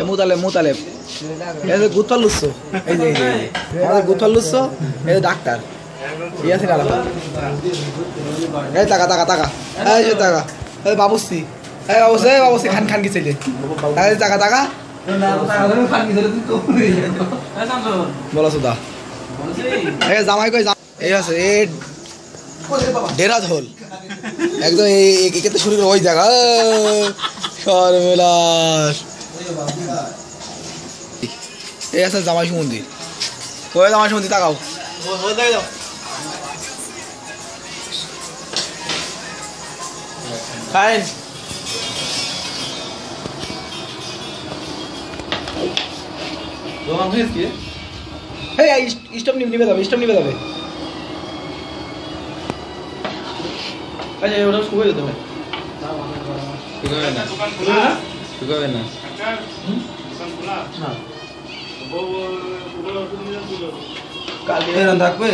মুতালেব এই যে গুতল লুচ্ছ এই যে আমাদের গুতল লুচ্ছ এই যে ডাক্তার ইয়াসিন আলাদা এই টাকা টাকা টাকা এই যে টাকা এই বাবুসি খান খান কি চাইলে এই টাকা টাকা বলো সুদা এই জামাই কই এই আছে এই ডেরা ঝোল একদম একেতে শুরু করে ওই জায়গা সর্বনাশ এই আছে জামাই মন্দির কই জামাই মন্দির তাকাও খাইন স্টপ নিবে যাবে আচ্ছা ওটা শুয়ে যেতে হবে শুকাবে না কালকে থাকবে